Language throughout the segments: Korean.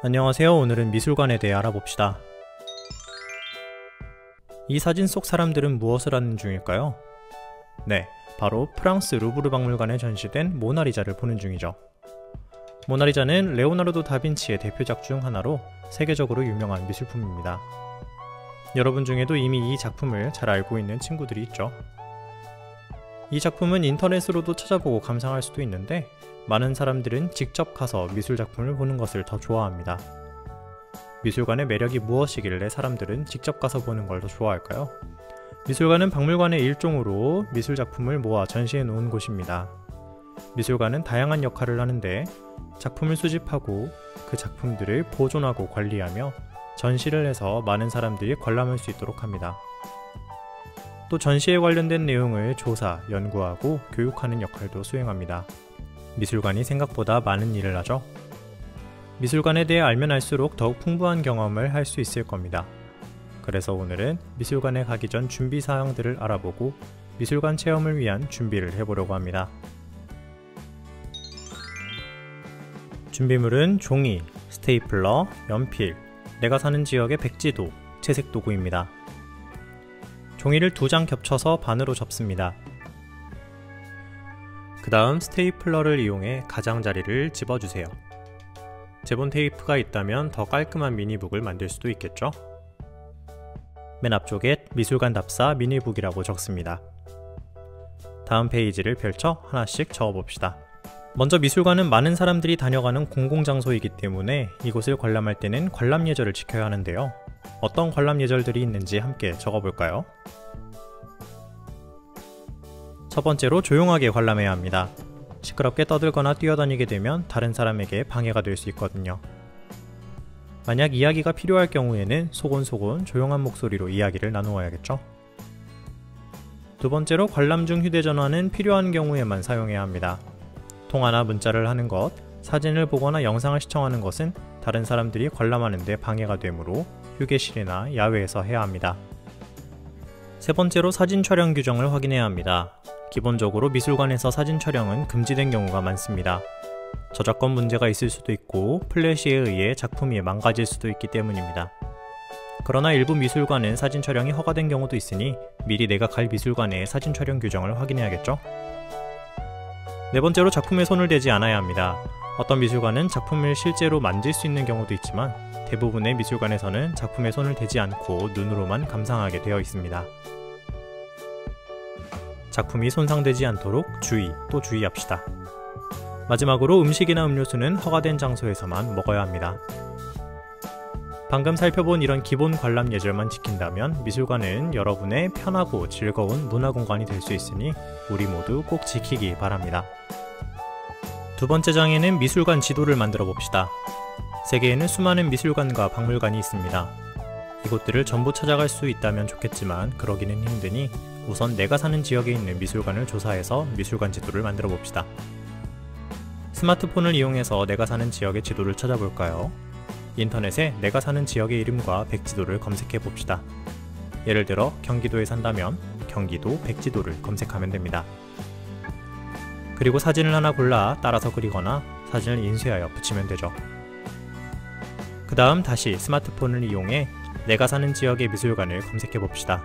안녕하세요. 오늘은 미술관에 대해 알아봅시다. 이 사진 속 사람들은 무엇을 하는 중일까요? 네, 바로 프랑스 루브르 박물관에 전시된 모나리자를 보는 중이죠. 모나리자는 레오나르도 다빈치의 대표작 중 하나로 세계적으로 유명한 미술품입니다. 여러분 중에도 이미 이 작품을 잘 알고 있는 친구들이 있죠. 이 작품은 인터넷으로도 찾아보고 감상할 수도 있는데 많은 사람들은 직접 가서 미술작품을 보는 것을 더 좋아합니다. 미술관의 매력이 무엇이길래 사람들은 직접 가서 보는 걸 더 좋아할까요? 미술관은 박물관의 일종으로 미술작품을 모아 전시해 놓은 곳입니다. 미술관은 다양한 역할을 하는데 작품을 수집하고 그 작품들을 보존하고 관리하며 전시를 해서 많은 사람들이 관람할 수 있도록 합니다. 또 전시에 관련된 내용을 조사, 연구하고 교육하는 역할도 수행합니다. 미술관이 생각보다 많은 일을 하죠. 미술관에 대해 알면 알수록 더욱 풍부한 경험을 할 수 있을 겁니다. 그래서 오늘은 미술관에 가기 전 준비 사항들을 알아보고 미술관 체험을 위한 준비를 해보려고 합니다. 준비물은 종이, 스테이플러, 연필, 내가 사는 지역의 백지도, 채색 도구입니다. 종이를 2장 겹쳐서 반으로 접습니다. 그 다음 스테이플러를 이용해 가장자리를 집어주세요. 제본 테이프가 있다면 더 깔끔한 미니북을 만들 수도 있겠죠? 맨 앞쪽에 미술관 답사 미니북이라고 적습니다. 다음 페이지를 펼쳐 하나씩 적어봅시다. 먼저 미술관은 많은 사람들이 다녀가는 공공장소이기 때문에 이곳을 관람할 때는 관람 예절을 지켜야 하는데요. 어떤 관람 예절들이 있는지 함께 적어볼까요? 첫 번째로 조용하게 관람해야 합니다. 시끄럽게 떠들거나 뛰어다니게 되면 다른 사람에게 방해가 될 수 있거든요. 만약 이야기가 필요할 경우에는 소곤소곤 조용한 목소리로 이야기를 나누어야겠죠? 두 번째로 관람 중 휴대전화는 필요한 경우에만 사용해야 합니다. 통화나 문자를 하는 것, 사진을 보거나 영상을 시청하는 것은 다른 사람들이 관람하는 데 방해가 되므로 휴게실이나 야외에서 해야 합니다. 세 번째로 사진 촬영 규정을 확인해야 합니다. 기본적으로 미술관에서 사진 촬영은 금지된 경우가 많습니다. 저작권 문제가 있을 수도 있고 플래시에 의해 작품이 망가질 수도 있기 때문입니다. 그러나 일부 미술관은 사진 촬영이 허가된 경우도 있으니 미리 내가 갈 미술관의 사진 촬영 규정을 확인해야겠죠? 네 번째로 작품에 손을 대지 않아야 합니다. 어떤 미술관은 작품을 실제로 만질 수 있는 경우도 있지만 대부분의 미술관에서는 작품에 손을 대지 않고 눈으로만 감상하게 되어 있습니다. 작품이 손상되지 않도록 또 주의합시다. 마지막으로 음식이나 음료수는 허가된 장소에서만 먹어야 합니다. 방금 살펴본 이런 기본 관람 예절만 지킨다면 미술관은 여러분의 편하고 즐거운 문화공간이 될 수 있으니 우리 모두 꼭 지키기 바랍니다. 두 번째 장에는 미술관 지도를 만들어 봅시다. 세계에는 수많은 미술관과 박물관이 있습니다. 이곳들을 전부 찾아갈 수 있다면 좋겠지만 그러기는 힘드니 우선 내가 사는 지역에 있는 미술관을 조사해서 미술관 지도를 만들어 봅시다. 스마트폰을 이용해서 내가 사는 지역의 지도를 찾아볼까요? 인터넷에 내가 사는 지역의 이름과 백지도를 검색해 봅시다. 예를 들어 경기도에 산다면 경기도 백지도를 검색하면 됩니다. 그리고 사진을 하나 골라 따라서 그리거나 사진을 인쇄하여 붙이면 되죠. 그 다음 다시 스마트폰을 이용해 내가 사는 지역의 미술관을 검색해 봅시다.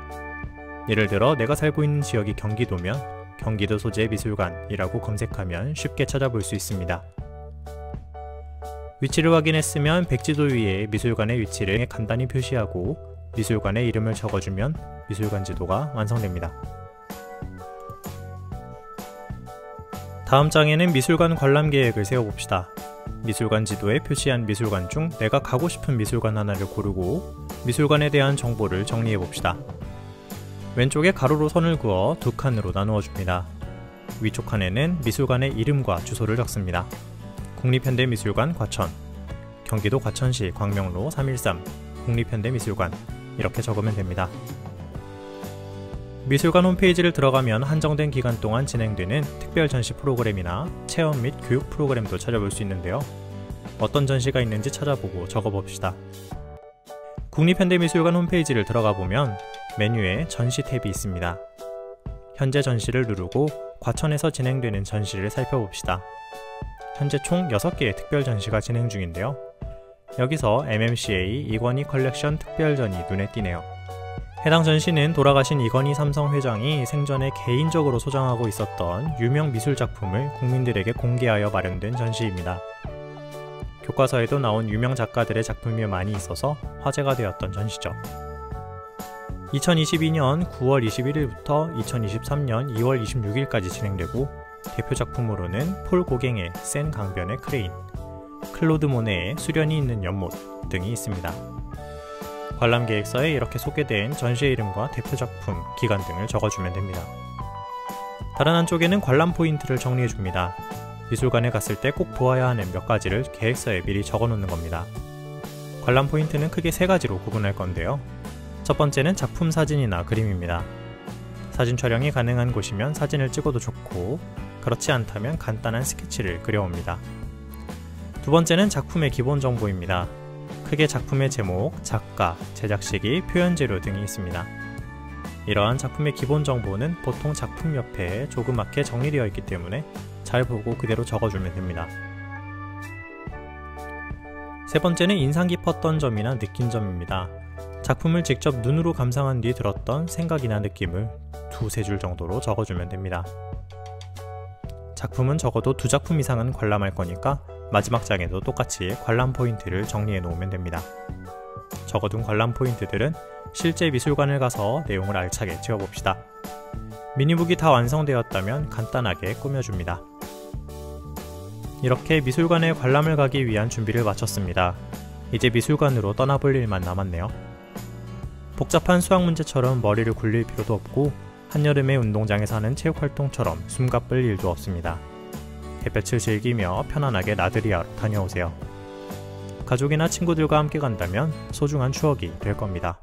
예를 들어 내가 살고 있는 지역이 경기도면 경기도 소재 미술관이라고 검색하면 쉽게 찾아볼 수 있습니다. 위치를 확인했으면 백지도 위에 미술관의 위치를 간단히 표시하고 미술관의 이름을 적어주면 미술관 지도가 완성됩니다. 다음 장에는 미술관 관람 계획을 세워봅시다. 미술관 지도에 표시한 미술관 중 내가 가고 싶은 미술관 하나를 고르고 미술관에 대한 정보를 정리해봅시다. 왼쪽에 가로로 선을 그어 2칸으로 나누어 줍니다. 위쪽 칸에는 미술관의 이름과 주소를 적습니다. 국립현대미술관 과천, 경기도 과천시 광명로 313 국립현대미술관 이렇게 적으면 됩니다. 미술관 홈페이지를 들어가면 한정된 기간 동안 진행되는 특별 전시 프로그램이나 체험 및 교육 프로그램도 찾아볼 수 있는데요. 어떤 전시가 있는지 찾아보고 적어봅시다. 국립현대미술관 홈페이지를 들어가 보면 메뉴에 전시 탭이 있습니다. 현재 전시를 누르고 과천에서 진행되는 전시를 살펴봅시다. 현재 총 6개의 특별 전시가 진행 중인데요. 여기서 MMCA 이건희 컬렉션 특별전이 눈에 띄네요. 해당 전시는 돌아가신 이건희 삼성 회장이 생전에 개인적으로 소장하고 있었던 유명 미술 작품을 국민들에게 공개하여 마련된 전시입니다. 교과서에도 나온 유명 작가들의 작품이 많이 있어서 화제가 되었던 전시죠. 2022년 9월 21일부터 2023년 2월 26일까지 진행되고 대표 작품으로는 폴 고갱의 센 강변의 크레인, 클로드 모네의 수련이 있는 연못 등이 있습니다. 관람 계획서에 이렇게 소개된 전시의 이름과 대표 작품, 기간 등을 적어주면 됩니다. 다른 한쪽에는 관람 포인트를 정리해줍니다. 미술관에 갔을 때 꼭 보아야 하는 몇 가지를 계획서에 미리 적어놓는 겁니다. 관람 포인트는 크게 세 가지로 구분할 건데요. 첫 번째는 작품 사진이나 그림입니다. 사진 촬영이 가능한 곳이면 사진을 찍어도 좋고, 그렇지 않다면 간단한 스케치를 그려옵니다. 두 번째는 작품의 기본 정보입니다. 크게 작품의 제목, 작가, 제작 시기, 표현 재료 등이 있습니다. 이러한 작품의 기본 정보는 보통 작품 옆에 조그맣게 정리되어 있기 때문에 잘 보고 그대로 적어주면 됩니다. 세 번째는 인상 깊었던 점이나 느낀 점입니다. 작품을 직접 눈으로 감상한 뒤 들었던 생각이나 느낌을 두세 줄 정도로 적어주면 됩니다. 작품은 적어도 2작품 이상은 관람할 거니까 마지막 장에도 똑같이 관람 포인트를 정리해 놓으면 됩니다. 적어둔 관람 포인트들은 실제 미술관을 가서 내용을 알차게 지워봅시다. 미니북이 다 완성되었다면 간단하게 꾸며줍니다. 이렇게 미술관에 관람을 가기 위한 준비를 마쳤습니다. 이제 미술관으로 떠나볼 일만 남았네요. 복잡한 수학 문제처럼 머리를 굴릴 필요도 없고 한여름에 운동장에서 하는 체육활동처럼 숨가쁠 일도 없습니다. 햇볕을 즐기며 편안하게 나들이하러 다녀오세요. 가족이나 친구들과 함께 간다면 소중한 추억이 될 겁니다.